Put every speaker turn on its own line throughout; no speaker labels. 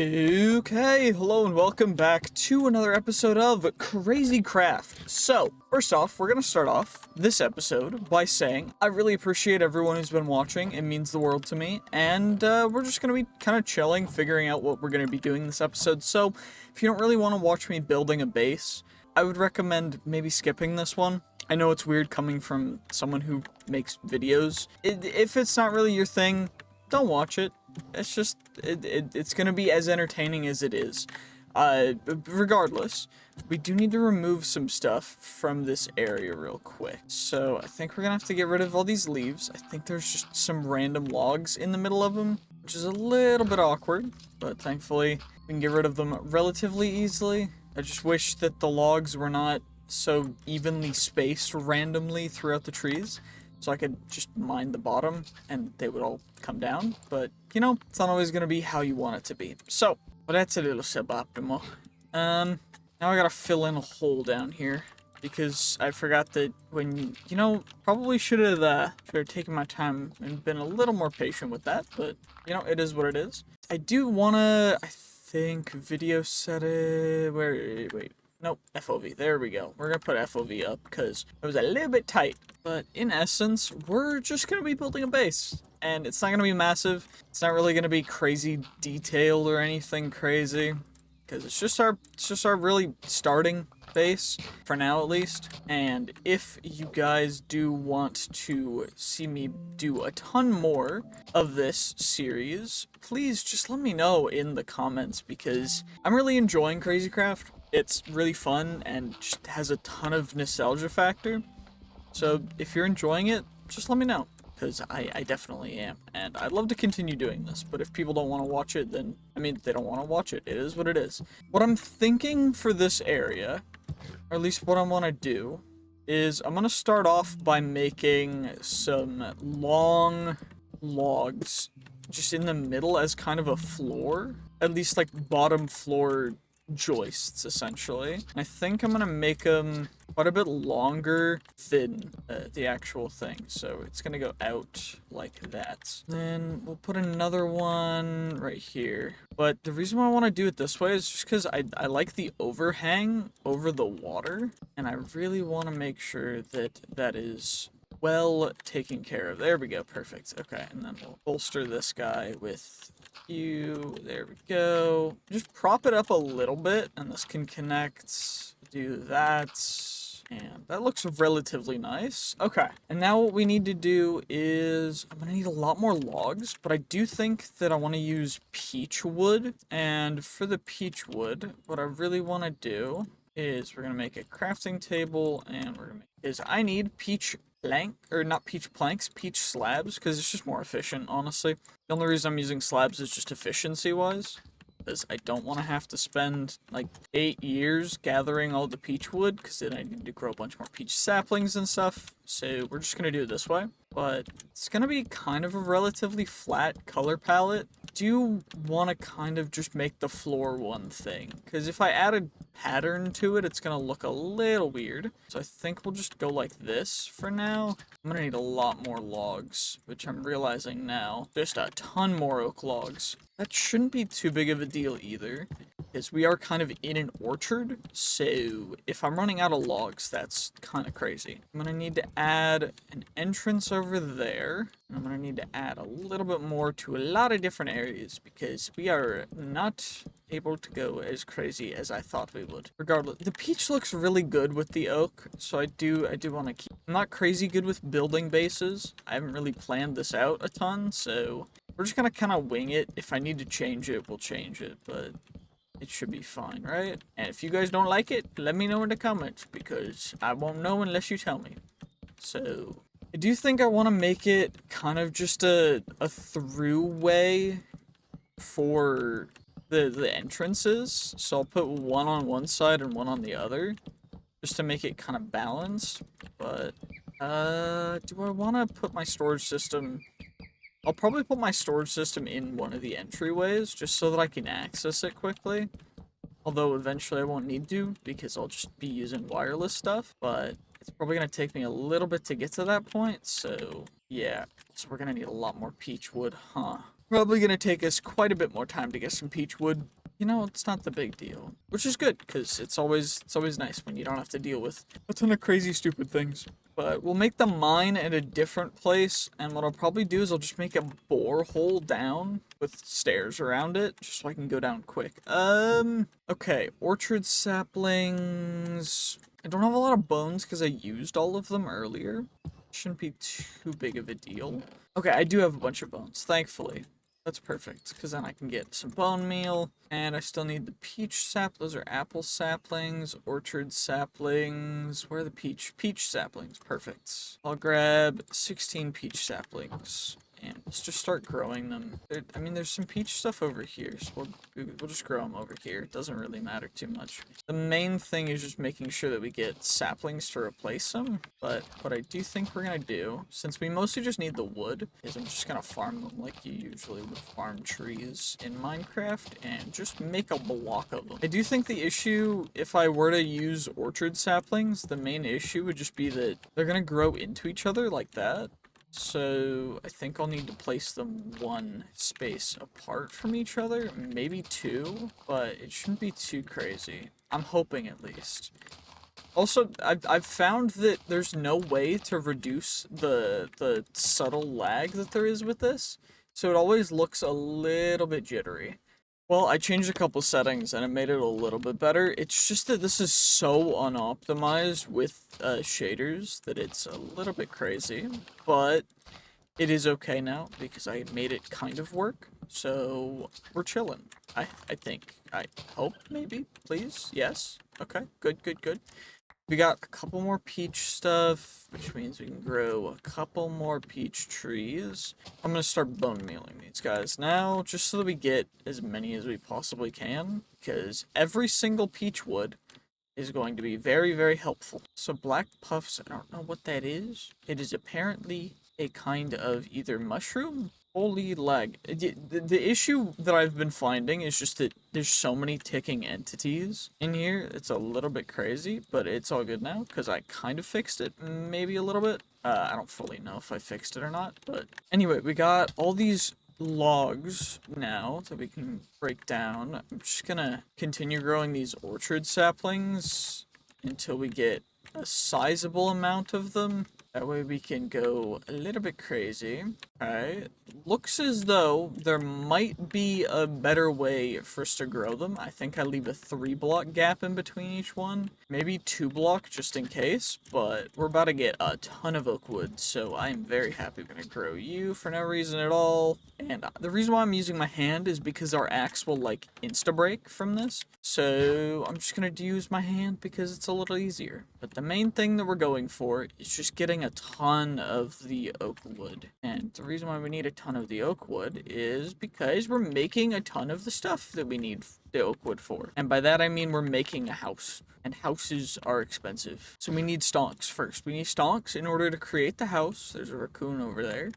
Okay, hello and welcome back to another episode of Crazy Craft. So, first off, we're gonna start off this episode by saying I really appreciate everyone who's been watching. It means the world to me, and we're just gonna be kind of chilling, figuring out what we're gonna be doing this episode. So, if you don't really want to watch me building a base, I would recommend maybe skipping this one. I know it's weird coming from someone who makes videos. If it's not really your thing, don't watch it. It's just, it's gonna be as entertaining as it is. Regardless, we do need to remove some stuff from this area real quick. So I think we're gonna have to get rid of all these leaves. I think there's just some random logs in the middle of them, which is a little bit awkward, but thankfully we can get rid of them relatively easily. I just wish that the logs were not so evenly spaced randomly throughout the trees, so I could just mine the bottom and they would all come down, but you know, it's not always gonna be how you want it to be. So, well, that's a little suboptimal. Now I gotta fill in a hole down here because I forgot that when, you know, probably should have taken my time and been a little more patient with that, but you know, it is what it is. I do wanna, I think, video set it, wait. Nope, FOV. There we go. We're gonna put FOV up because it was a little bit tight. But in essence, we're just gonna be building a base. And it's not gonna be massive. It's not really gonna be crazy detailed or anything crazy. Because it's just our really starting base, for now at least. And if you guys do want to see me do a ton more of this series, please just let me know in the comments because I'm really enjoying Crazy Craft. It's really fun and just has a ton of nostalgia factor. So if you're enjoying it, just let me know, because I definitely am. And I'd love to continue doing this, but if people don't want to watch it, then, I mean, they don't want to watch it. It is what it is. What I'm thinking for this area, or at least what I want to do, is I'm going to start off by making some long logs just in the middle as kind of a floor. At least like bottom floor joists, essentially. I think I'm gonna make them quite a bit longer than the actual thing, so it's gonna go out like that. Then we'll put another one right here. But the reason why I want to do it this way is just because I like the overhang over the water, and I really want to make sure that that is well taken care of. There we go, perfect. Okay, and then we'll bolster this guy with you. There we go. Just prop it up a little bit, and this can connect. Do that. And that looks relatively nice. Okay, and now what we need to do is, I'm gonna need a lot more logs, but I do think that I want to use peach wood. And for the peach wood, what I really want to do is we're gonna make a crafting table, and I need peach not peach planks, peach slabs, because it's just more efficient, honestly. The only reason I'm using slabs is just efficiency-wise, because I don't want to have to spend, like, 8 years gathering all the peach wood, because then I need to grow a bunch more peach saplings and stuff, so we're just going to do it this way. But it's going to be kind of a relatively flat color palette. I do want to kind of just make the floor one thing, because if I added pattern to it, it's going to look a little weird. So I think we'll just go like this for now. I'm going to need a lot more logs, which I'm realizing now. Just a ton more oak logs. That shouldn't be too big of a deal either, because we are kind of in an orchard, so if I'm running out of logs, that's kind of crazy. I'm going to need to add an entrance over there, and I'm going to need to add a little bit more to a lot of different areas, because we are not able to go as crazy as I thought we would. Regardless, the peach looks really good with the oak, so I do want to keep. I'm not crazy good with building bases. I haven't really planned this out a ton, so we're just gonna kind of wing it. If I need to change it, we'll change it, but it should be fine, right? And if you guys don't like it, let me know in the comments, because I won't know unless you tell me. So I do think I want to make it kind of just a throughway for the entrances. So I'll put one on one side and one on the other, just to make it kind of balanced. But do I want to put my storage system? I'll probably put my storage system in one of the entryways, just so that I can access it quickly. Although eventually I won't need to, because I'll just be using wireless stuff. But it's probably going to take me a little bit to get to that point, so yeah. So we're going to need a lot more peach wood, huh? Probably gonna take us quite a bit more time to get some peach wood. You know, it's not the big deal, which is good because it's always nice when you don't have to deal with a ton of crazy stupid things. But we'll make the mine at a different place, and what I'll probably do is I'll just make a borehole down with stairs around it, just so I can go down quick. Okay, orchard saplings. I don't have a lot of bones because I used all of them earlier. Shouldn't be too big of a deal. Okay, I do have a bunch of bones, thankfully. That's perfect, because then I can get some bone meal, and I still need the peach sap. Those are apple saplings, orchard saplings. Where are the peach saplings? Perfect. I'll grab 16 peach saplings, and let's just start growing them. I mean, there's some peach stuff over here, so we'll just grow them over here. It doesn't really matter too much. The main thing is just making sure that we get saplings to replace them, but what I do think we're gonna do, since we mostly just need the wood, is I'm just gonna farm them like you usually would farm trees in Minecraft, and just make a block of them. I do think the issue, if I were to use orchard saplings, the main issue would just be that they're gonna grow into each other like that. So I think I'll need to place them one space apart from each other, maybe two, but it shouldn't be too crazy. I'm hoping at least. Also, I've found that there's no way to reduce the subtle lag that there is with this, so it always looks a little bit jittery. Well, I changed a couple settings and it made it a little bit better. It's just that this is so unoptimized with shaders that it's a little bit crazy, but it is okay now because I made it kind of work. So we're chilling. I think. I hope, maybe, please. Yes. Okay. Good, good, good. We got a couple more peach stuff, which means we can grow a couple more peach trees. I'm gonna start bone mealing these guys now, just so that we get as many as we possibly can, because every single peach wood is going to be very, very helpful. So black puffs, I don't know what that is. It is apparently a kind of either mushroom. Holy lag. The issue that I've been finding is just that there's so many ticking entities in here. It's a little bit crazy, but it's all good now because I kind of fixed it, maybe a little bit. I don't fully know if I fixed it or not, but anyway, we got all these logs now that we can break down. I'm just gonna continue growing these orchard saplings until we get a sizable amount of them. That way we can go a little bit crazy. Okay. Looks as though there might be a better way for us to grow them. I think I leave a 3-block gap in between each one. Maybe 2-block just in case, but we're about to get a ton of oak wood, so I'm very happy we're gonna grow you for no reason at all. And the reason why I'm using my hand is because our axe will like insta-break from this. So I'm just gonna use my hand because it's a little easier. But the main thing that we're going for is just getting a ton of the oak wood. And the reason why we need a ton of the oak wood is because we're making a ton of the stuff that we need the oak wood for. And by that I mean we're making a house. And houses are expensive. So we need stonks first. We need stonks in order to create the house. There's a raccoon over there.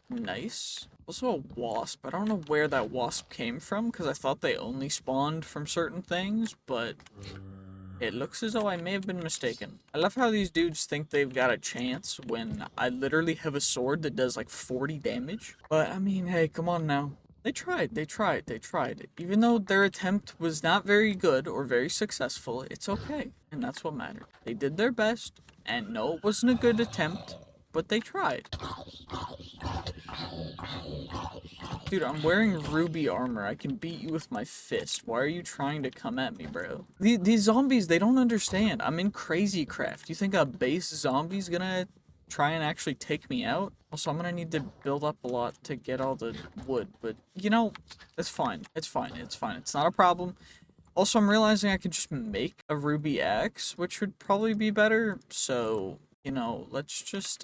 Nice. Also a wasp. I don't know where that wasp came from because I thought they only spawned from certain things, but it looks as though I may have been mistaken. I love how these dudes think they've got a chance when I literally have a sword that does like 40 damage. But I mean, hey, come on now. They tried. Even though their attempt was not very good or very successful, it's okay. And that's what mattered. They did their best, and no, it wasn't a good attempt, but they tried. Dude, I'm wearing ruby armor. I can beat you with my fist. Why are you trying to come at me, bro? These zombies, they don't understand. I'm in crazy craft. You think a base zombie's gonna try and actually take me out? Also, I'm gonna need to build up a lot to get all the wood, but you know, it's fine. It's fine. It's not a problem. Also, I'm realizing I could just make a ruby axe, which would probably be better. So, you know, let's just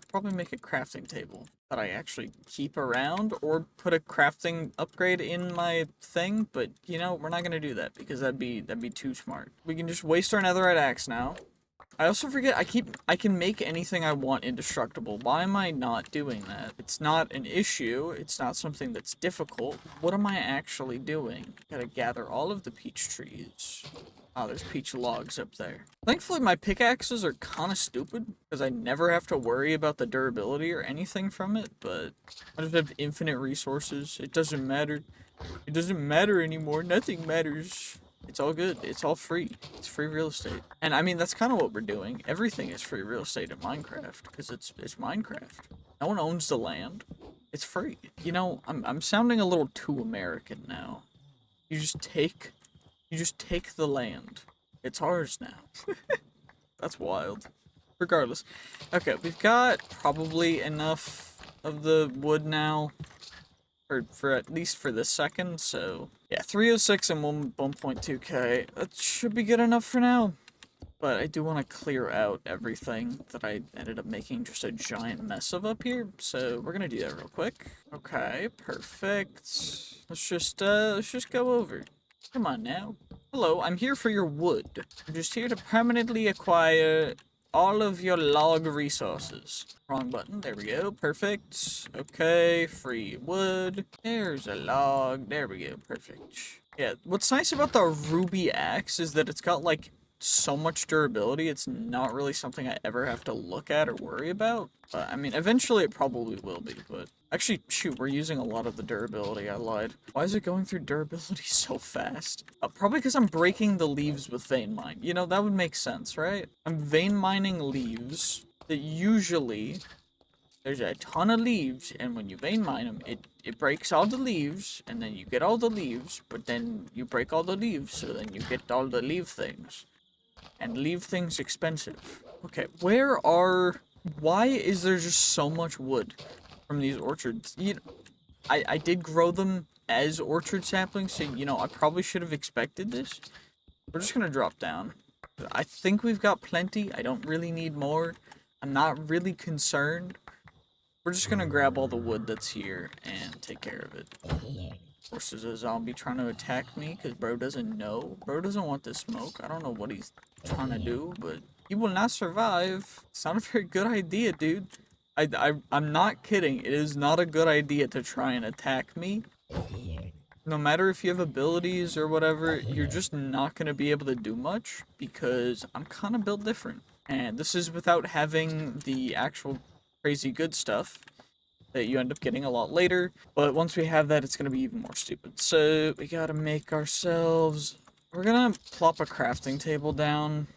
probably make a crafting table that I actually keep around, or put a crafting upgrade in my thing, but you know, we're not gonna do that because that'd be too smart. We can just waste our netherite axe now. I also forget, I can make anything I want indestructible. Why am I not doing that? It's not an issue, it's not something that's difficult. What am I actually doing? Gotta gather all of the peach trees. Oh, there's peach logs up there. Thankfully, my pickaxes are kind of stupid, because I never have to worry about the durability or anything from it, but I just have infinite resources. It doesn't matter. It doesn't matter anymore. Nothing matters. It's all good. It's all free. It's free real estate. And I mean, that's kind of what we're doing. Everything is free real estate in Minecraft, because it's Minecraft. No one owns the land. It's free. You know, I'm sounding a little too American now. You just take the land. It's ours now. That's wild. Regardless. Okay, we've got probably enough of the wood now. Or for at least for this second, so... Yeah, 306 and 1.2k. That should be good enough for now. But I do want to clear out everything that I ended up making just a giant mess of up here. So we're gonna do that real quick. Okay, perfect. Let's just go over. Come on now. Hello, I'm here for your wood. I'm just here to permanently acquire all of your log resources. Wrong button. There we go. Perfect. Okay, free wood. There's a log. There we go. Perfect. Yeah, what's nice about the ruby axe is that it's got, like, so much durability. It's not really something I ever have to look at or worry about. I mean, eventually it probably will be, but... Actually, shoot, we're using a lot of the durability. I lied. Why is it going through durability so fast? Probably because I'm breaking the leaves with vein mine. You know, that would make sense, right? I'm vein mining leaves that usually... There's a ton of leaves, and when you vein mine them, it breaks all the leaves, and then you get all the leaves, but then you break all the leaves, so then you get all the leaf things. And leave things expensive. Okay, why is there just so much wood from these orchards? You know, I did grow them as orchard saplings, so, you know, I probably should have expected this. We're just gonna drop down. I think we've got plenty. I don't really need more. I'm not really concerned. We're just gonna grab all the wood that's here and take care of it. Of course, there's a zombie trying to attack me because bro doesn't know. Bro doesn't want the smoke. I don't know what he's trying to do, but he will not survive. It's not a very good idea, dude. I'm not kidding. It is not a good idea to try and attack me. No matter if you have abilities or whatever, you're just not going to be able to do much because I'm kind of built different. And this is without having the actual crazy good stuff that you end up getting a lot later. But once we have that, it's going to be even more stupid. So we got to make ourselves... We're going to plop a crafting table down.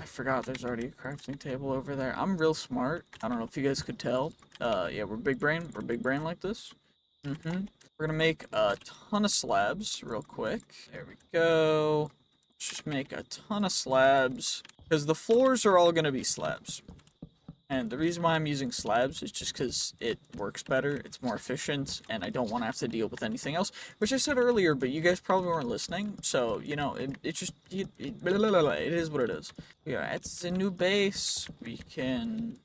I forgot there's already a crafting table over there. I'm real smart. I don't know if you guys could tell. Yeah, we're big brain. We're big brain like this. We're gonna make a ton of slabs real quick. There we go. Let's just make a ton of slabs. Because the floors are all gonna be slabs. And the reason why I'm using slabs is just because it works better, it's more efficient, and I don't want to have to deal with anything else. Which I said earlier, but you guys probably weren't listening. So, you know, it is what it is. Yeah, it's a new base. We can...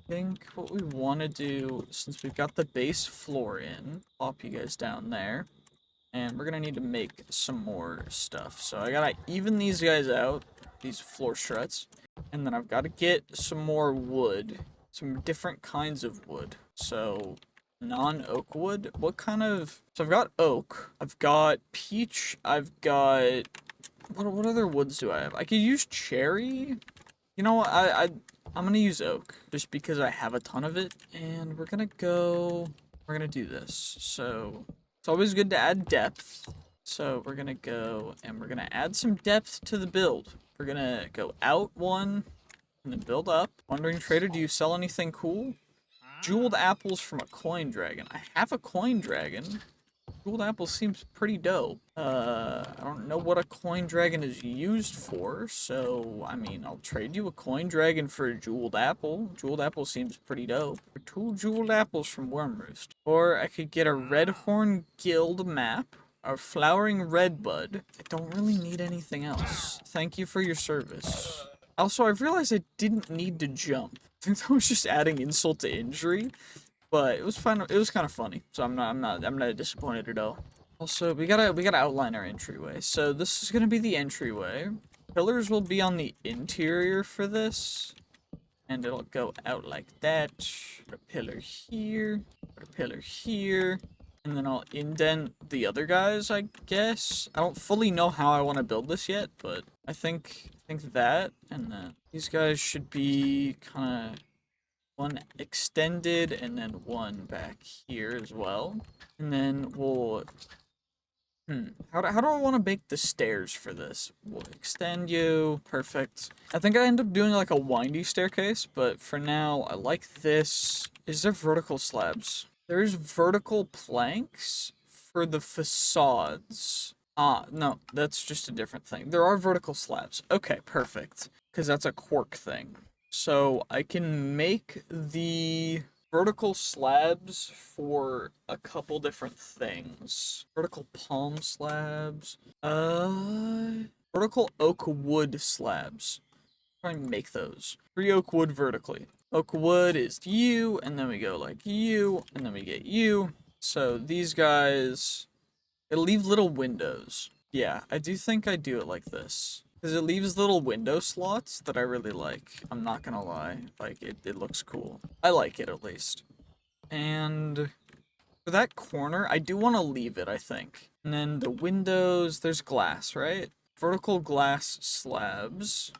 think what we want to do, since we've got the base floor in, pop you guys down there, and we're gonna need to make some more stuff. So I gotta even these guys out, these floor struts, and then I've got to get some more wood, some different kinds of wood. So non-oak wood, what kind of... So I've got oak, I've got peach, I've got... What other woods do I have? I could use cherry. You know what, I'm gonna use oak, just because I have a ton of it, and we're gonna do this. So, it's always good to add depth, so we're gonna go, and we're gonna add some depth to the build. We're gonna go out one, and then build up. Wandering Trader, do you sell anything cool? Jeweled apples from a coin dragon. I have a coin dragon. Jeweled apple seems pretty dope. I don't know what a coin dragon is used for, so, I mean, I'll trade you a coin dragon for a jeweled apple. Jeweled apple seems pretty dope. For 2 jeweled apples from Wormroost. Or I could get a Redhorn Guild map, a flowering redbud. I don't really need anything else. Thank you for your service. Also, I've realized I didn't need to jump. I think that was just adding insult to injury. But it was fun. It was kind of funny, so I'm not disappointed at all. Also, we gotta outline our entryway. So this is gonna be the entryway. Pillars will be on the interior for this, and it'll go out like that. Put a pillar here. Put a pillar here. and then I'll indent the other guys, I guess. I don't fully know how I want to build this yet, but I think that, and then these guys should be kind of one extended and then one back here as well. And then we'll how do I want to make the stairs for this? We'll extend you. Perfect. I think I end up doing like a windy staircase, but for now, I like this. Is there vertical slabs? There's vertical planks for the facades. Ah, no, that's just a different thing. There are vertical slabs. Okay, perfect. Because that's a quirk thing. So I can make the vertical slabs for a couple different things. Vertical palm slabs. Vertical oak wood slabs. Try and make those. 3 oak wood vertically. Oak wood is you, and then we go like you, and then we get you. So these guys, it'll leave little windows. Yeah, I do think I do it like this. Because it leaves little window slots that I really like. I'm not gonna lie. Like, it looks cool. I like it, at least. And for that corner, I do want to leave it, I think. And then the windows, there's glass, right? Vertical glass slabs.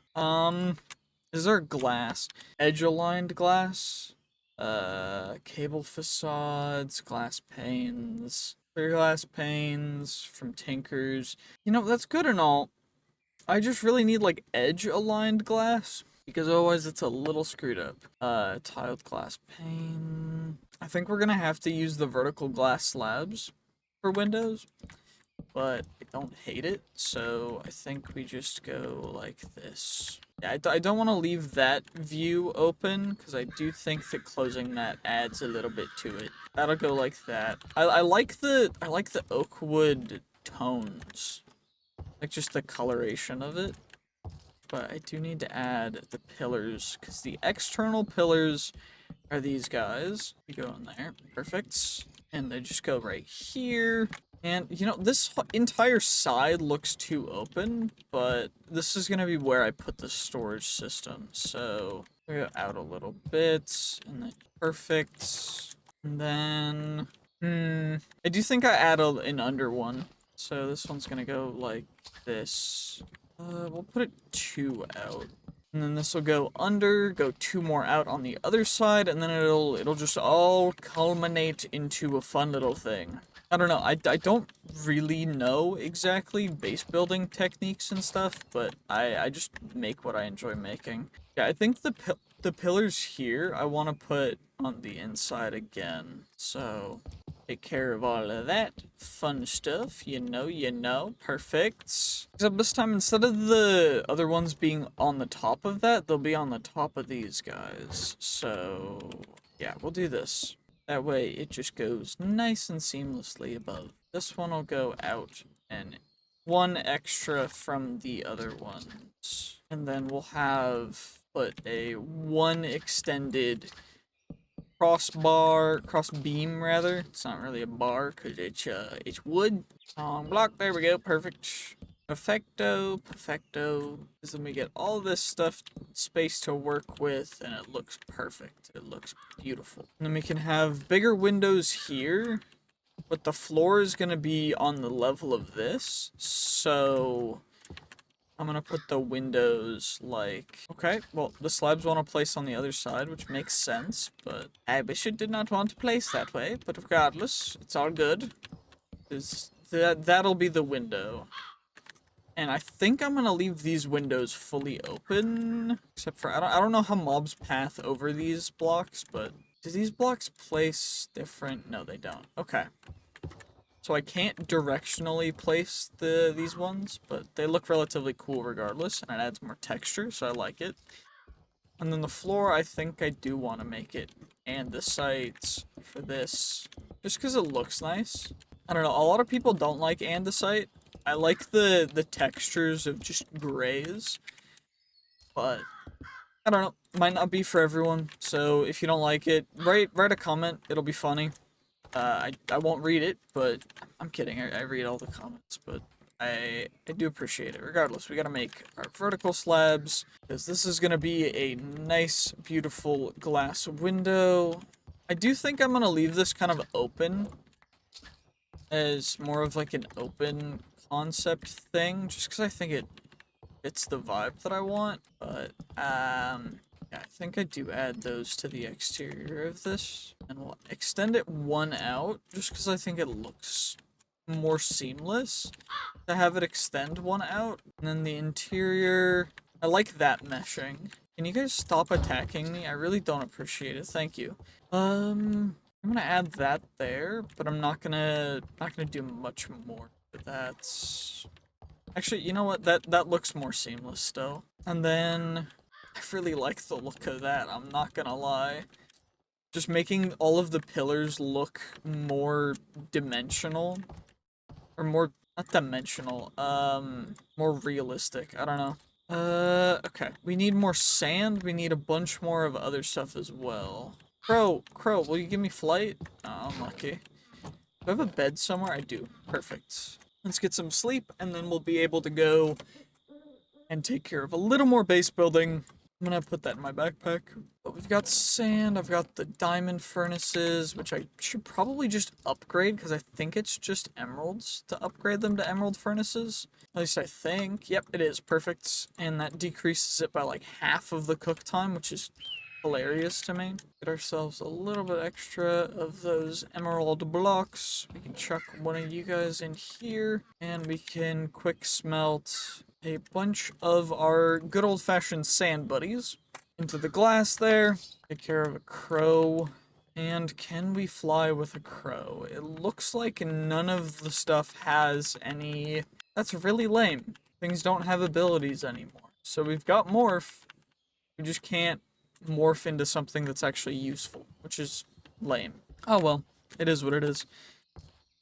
Is there glass? Edge-aligned glass? Cable facades, glass panes. Clear glass panes from Tinkers. You know, that's good and all. I just really need like edge aligned glass because otherwise it's a little screwed up. Tiled glass pane. I think we're gonna have to use the vertical glass slabs for windows, but I don't hate it, so I think we just go like this. Yeah, I don't want to leave that view open because I do think that closing that adds a little bit to it. That'll go like that. I like the oak wood tones. Like just the coloration of it. But I do need to add the pillars, because the external pillars are these guys. You go in there. Perfect. And they just go right here. And, you know, this entire side looks too open, but this is going to be where I put the storage system. So, we go out a little bit, and then perfect. And then, I do think I add an under one. So this one's gonna go like this. We'll put it 2 out. And then this will go under, go 2 more out on the other side, and then it'll just all culminate into a fun little thing. I don't know, I don't really know exactly base building techniques and stuff, but I just make what I enjoy making. Yeah, I think the pillars here I want to put on the inside again, so take care of all of that fun stuff, you know, perfect. Except this time, instead of the other ones being on the top of that, they'll be on the top of these guys. So, yeah, we'll do this. That way, it just goes nice and seamlessly above. This one will go out, and 1 extra from the other ones. And then we'll put a 1 extended cross beam rather. It's not really a bar because it's wood. Block, there we go, perfect. Perfecto. Because then we get all this stuff, space to work with, and it looks perfect. It looks beautiful. And then we can have bigger windows here, but the floor is gonna be on the level of this, so I'm gonna put the windows like, okay, well, the slabs want to place on the other side, which makes sense, but I wish it did not want to place that way, but regardless, it's all good. That'll be the window. And I think I'm gonna leave these windows fully open, except for, I don't know how mobs path over these blocks, but do these blocks place different? No, they don't. Okay. So I can't directionally place these ones, but they look relatively cool regardless, and it adds more texture, so I like it. And then the floor, I think I do want to make it andesite for this, just because it looks nice. I don't know, a lot of people don't like andesite. I like the textures of just grays, but I don't know, might not be for everyone, so if you don't like it, write a comment, it'll be funny. I won't read it, but I'm kidding. I read all the comments, but I do appreciate it. Regardless, we gotta make our vertical slabs, because this is gonna be a nice, beautiful glass window. I do think I'm gonna leave this kind of open, as more of like an open concept thing, just because I think it fits the vibe that I want. But yeah, I think I do add those to the exterior of this, and we'll extend it one out, just because I think it looks more seamless to have it extend one out. And then the interior, I like that meshing. Can you guys stop attacking me? I really don't appreciate it. Thank you. I'm gonna add that there, but I'm not gonna do much more with that. Actually, you know what? That looks more seamless still. And then I really like the look of that, I'm not gonna lie. Just making all of the pillars look more dimensional. Or more, not dimensional, more realistic. I don't know. Okay. We need more sand. We need a bunch more of other stuff as well. Crow, will you give me flight? Oh, unlucky. Do I have a bed somewhere? I do. Perfect. Let's get some sleep, and then we'll be able to go and take care of a little more base building. I'm gonna put that in my backpack. But we've got sand, I've got the diamond furnaces, which I should probably just upgrade, because I think it's just emeralds to upgrade them to emerald furnaces. At least I think. Yep, it is. Perfect. And that decreases it by like half of the cook time, which is hilarious to me. Get ourselves a little bit extra of those emerald blocks. We can chuck one of you guys in here, and we can quick smelt a bunch of our good old-fashioned sand buddies into the glass there. Take care of a crow. And can we fly with a crow? It looks like none of the stuff has any... That's really lame. Things don't have abilities anymore. So we've got morph. We just can't morph into something that's actually useful, which is lame. Oh well, it is what it is.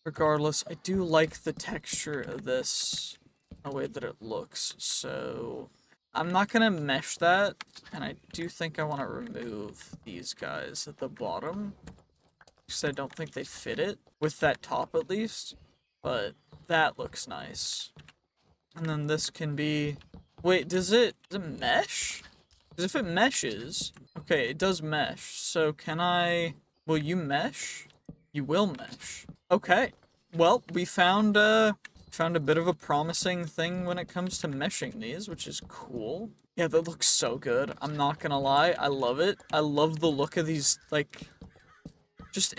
Regardless, I do like the texture of this, the way that it looks, so I'm not gonna mesh that, and I do think I want to remove these guys at the bottom, because I don't think they fit it, with that top at least, but that looks nice. And then this can be... Wait, does it mesh? Because if it meshes... Okay, it does mesh, so can I... Will you mesh? You will mesh. Okay. Well, we found a bit of a promising thing when it comes to meshing these, which is cool. Yeah, that looks so good. I'm not gonna lie, I love it. I love the look of these, like, just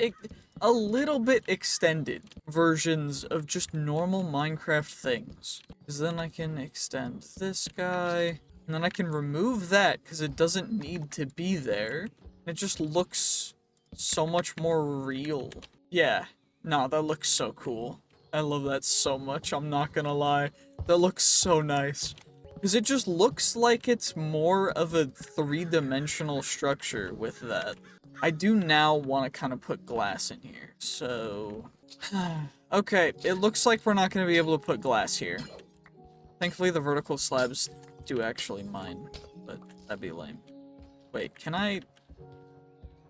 a little bit extended versions of just normal Minecraft things. Because then I can extend this guy, and then I can remove that because it doesn't need to be there. It just looks so much more real. Yeah, no, that looks so cool. I love that so much, I'm not gonna lie. That looks so nice. Because it just looks like it's more of a three-dimensional structure with that. I do now want to kind of put glass in here, so... Okay, it looks like we're not going to be able to put glass here. Thankfully, the vertical slabs do actually mine, but that'd be lame. Wait, can I...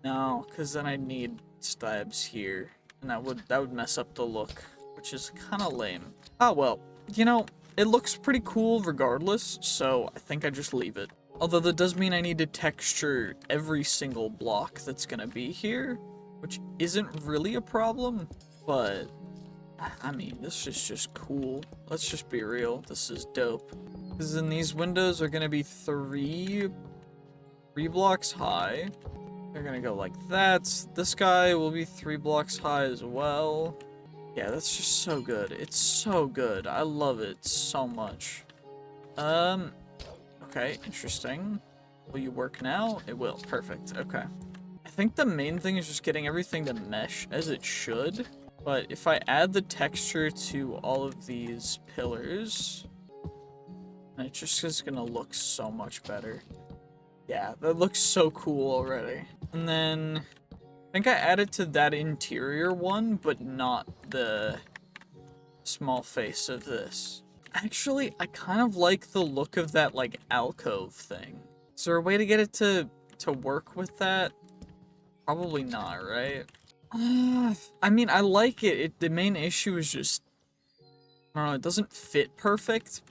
No, because then I need slabs here, and that would mess up the look, which is kind of lame. Oh well, you know, it looks pretty cool regardless, so I think I just leave it. Although that does mean I need to texture every single block that's gonna be here, which isn't really a problem, but I mean, this is just cool. Let's just be real, this is dope. Because then these windows are gonna be three blocks high. They're gonna go like that. This guy will be 3 blocks high as well. Yeah, that's just so good. It's so good. I love it so much. Okay, interesting. Will you work now? It will. Perfect. Okay. I think the main thing is just getting everything to mesh as it should. But if I add the texture to all of these pillars, it just is gonna look so much better. Yeah, that looks so cool already. And then I think I added to that interior one, but not the small face of this. Actually, I kind of like the look of that, like, alcove thing. Is there a way to get it to work with that? Probably not, right? I mean, I like it. The main issue is just, I don't know, it doesn't fit perfect.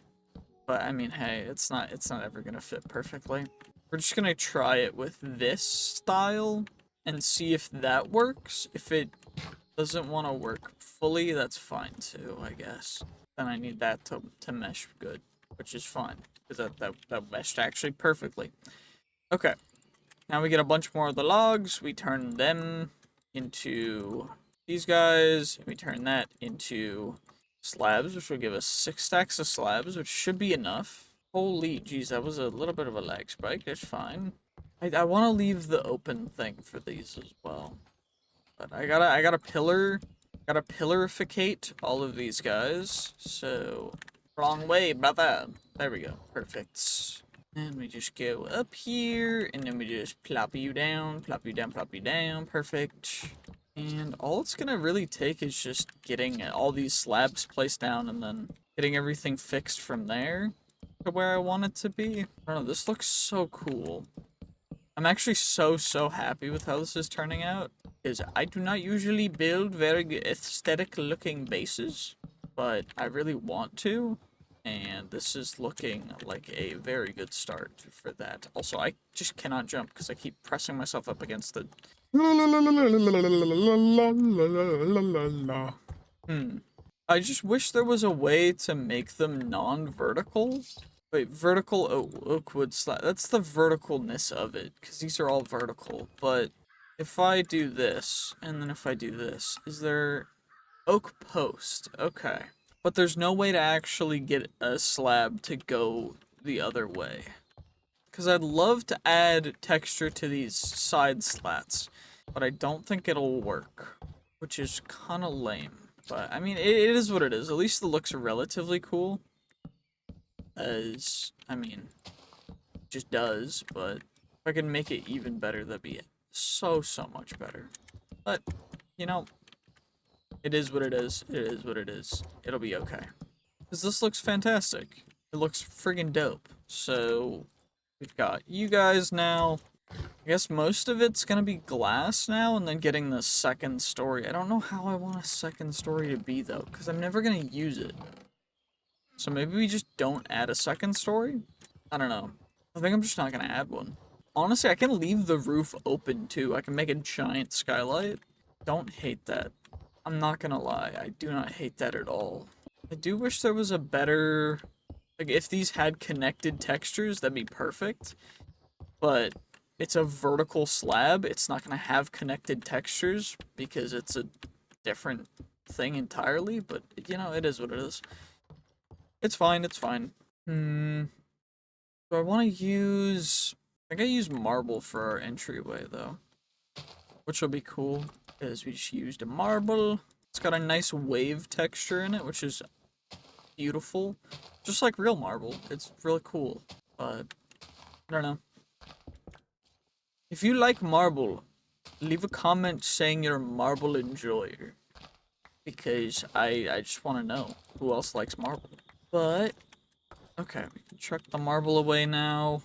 But, I mean, hey, it's not ever gonna fit perfectly. We're just gonna try it with this style and see if that works. If it doesn't want to work fully, that's fine too, I guess. Then I need that to mesh good, which is fine, because that meshed actually perfectly. Okay, now we get a bunch more of the logs, we turn them into these guys, and we turn that into slabs, which will give us 6 stacks of slabs, which should be enough. Holy jeez, that was a little bit of a lag spike, that's fine. I want to leave the open thing for these as well. But I gotta pillarificate all of these guys. So, wrong way, brother. There we go. Perfect. And we just go up here, and then we just plop you down, plop you down, plop you down. Perfect. And all it's gonna really take is just getting all these slabs placed down and then getting everything fixed from there to where I want it to be. I don't know, this looks so cool. I'm actually so happy with how this is turning out, because I do not usually build very aesthetic looking bases, but I really want to, and this is looking like a very good start for that. Also, I just cannot jump because I keep pressing myself up against the... I just wish there was a way to make them non-vertical. Wait, vertical oak wood slab. That's the verticalness of it, because these are all vertical. But if I do this, and then if I do this, is there oak post? Okay. But there's no way to actually get a slab to go the other way. Because I'd love to add texture to these side slats, but I don't think it'll work, which is kind of lame. But, I mean, it is what it is. At least the looks are relatively cool. As, I mean, it just does, but if I can make it even better, that'd be so much better. But, you know, it is what it is. It is what it is. It'll be okay. Because this looks fantastic. It looks friggin' dope. So, we've got you guys now. I guess most of it's gonna be glass now, and then getting the second story. I don't know how I want a second story to be, though, because I'm never gonna use it. So maybe we just don't add a second story? I don't know. I think I'm just not gonna add one. Honestly, I can leave the roof open, too. I can make a giant skylight. Don't hate that. I'm not gonna lie, I do not hate that at all. I do wish there was a better... Like, if these had connected textures, that'd be perfect. But it's a vertical slab. It's not going to have connected textures because it's a different thing entirely. But, you know, it is what it is. It's fine. It's fine. Do I want to use... I think I use marble for our entryway, though. Which will be cool, because we just used a marble. It's got a nice wave texture in it, which is beautiful. Just like real marble. It's really cool. But, I don't know. If you like marble, leave a comment saying you're a marble enjoyer. Because I just want to know who else likes marble. But, okay, we can chuck the marble away now.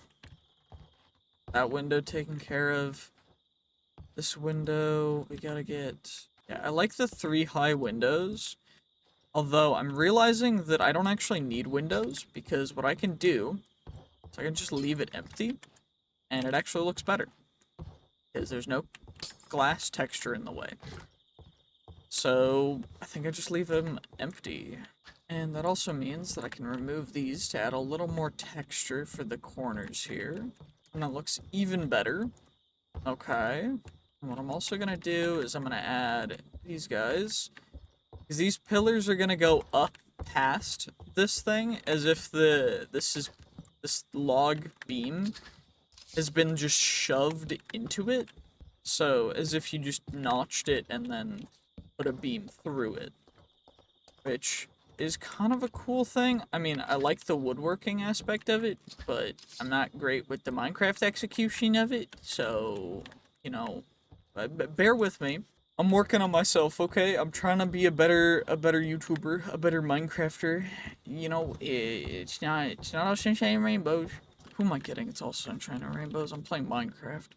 That window taken care of. This window, we gotta get... Yeah, I like the 3 high windows. Although, I'm realizing that I don't actually need windows, because what I can do is I can just leave it empty, and it actually looks better. Because there's no glass texture in the way. So, I think I just leave them empty. And that also means that I can remove these to add a little more texture for the corners here. And that looks even better. Okay. And what I'm also gonna do is I'm gonna add these guys. Because these pillars are gonna go up past this thing, as if this log beam has been just shoved into it. So, as if you just notched it and then put a beam through it. Which is kind of a cool thing. I mean, I like the woodworking aspect of it, but I'm not great with the Minecraft execution of it. So, you know, bear with me. I'm working on myself, okay? I'm trying to be a better YouTuber, a better Minecrafter. You know, it's not all sunshine and rainbows. Who am I kidding? It's all sunshine and rainbows. I'm playing Minecraft.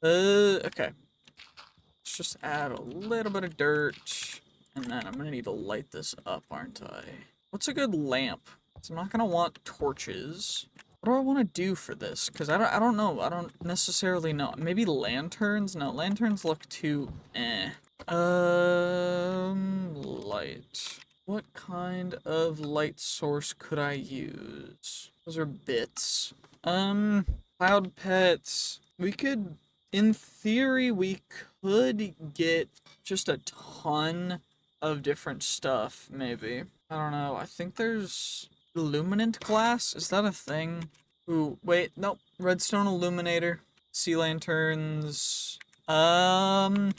Okay. Let's just add a little bit of dirt, and then I'm gonna need to light this up, aren't I? What's a good lamp? So I'm not gonna want torches. What do I want to do for this? Because I don't know. I don't necessarily know. Maybe lanterns? No, lanterns look too eh. Light. What kind of light source could I use? Those are bits. Cloud pets. We could, in theory, we could get just a ton of different stuff, maybe. I don't know. I think there's illuminant glass. Is that a thing? Ooh, wait, nope. Redstone illuminator. Sea lanterns. Lantern.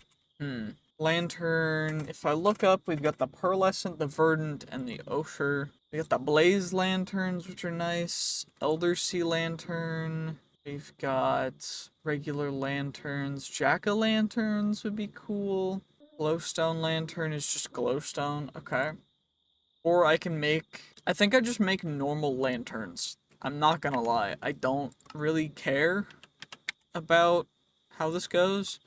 If I look up, we've got the pearlescent, the verdant, and the ochre. We got the blaze lanterns, which are nice. Elder sea lantern. We've got regular lanterns. Jack-o'-lanterns would be cool. Glowstone lantern is just glowstone. Okay. Or I can make... I think I just make normal lanterns. I'm not gonna lie. I don't really care about how this goes.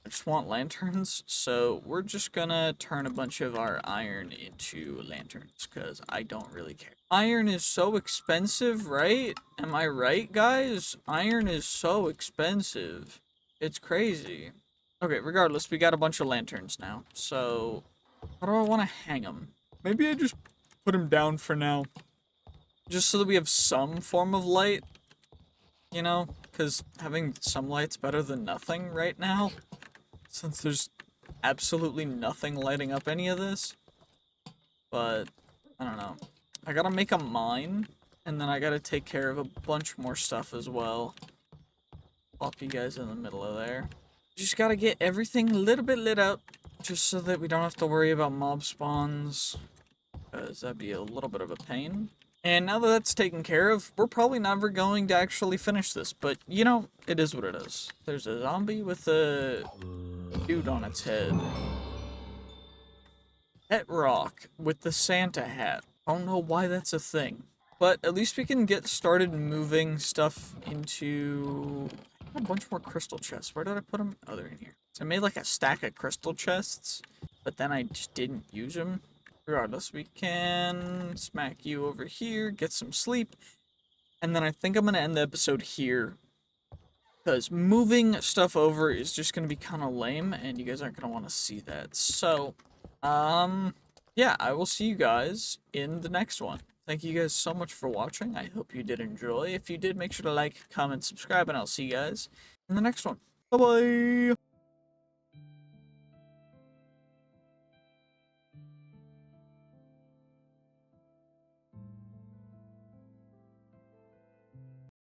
I just want lanterns, so we're just gonna turn a bunch of our iron into lanterns, because I don't really care. Iron is so expensive, right? Am I right, guys? Iron is so expensive. It's crazy. Okay, regardless, we got a bunch of lanterns now, so how do I want to hang them? Maybe I just put them down for now, just so that we have some form of light, you know? Because having some light's better than nothing right now. Since there's absolutely nothing lighting up any of this. But, I don't know. I gotta make a mine, and then I gotta take care of a bunch more stuff as well. Plop you guys in the middle of there. Just gotta get everything a little bit lit up, just so that we don't have to worry about mob spawns. Because that'd be a little bit of a pain. And now that that's taken care of, we're probably never going to actually finish this. But, you know, it is what it is. There's a zombie with a dude on its head. Pet rock with the Santa hat. I don't know why that's a thing. But at least we can get started moving stuff into... a bunch more crystal chests. Where did I put them? Oh, they're in here. So I made like a stack of crystal chests, but then I just didn't use them. Regardless, we can smack you over here, get some sleep, and then I think I'm going to end the episode here, because moving stuff over is just going to be kind of lame, and you guys aren't going to want to see that. So, yeah, I will see you guys in the next one. Thank you guys so much for watching. I hope you did enjoy. If you did, make sure to like, comment, subscribe, and I'll see you guys in the next one. Bye-bye!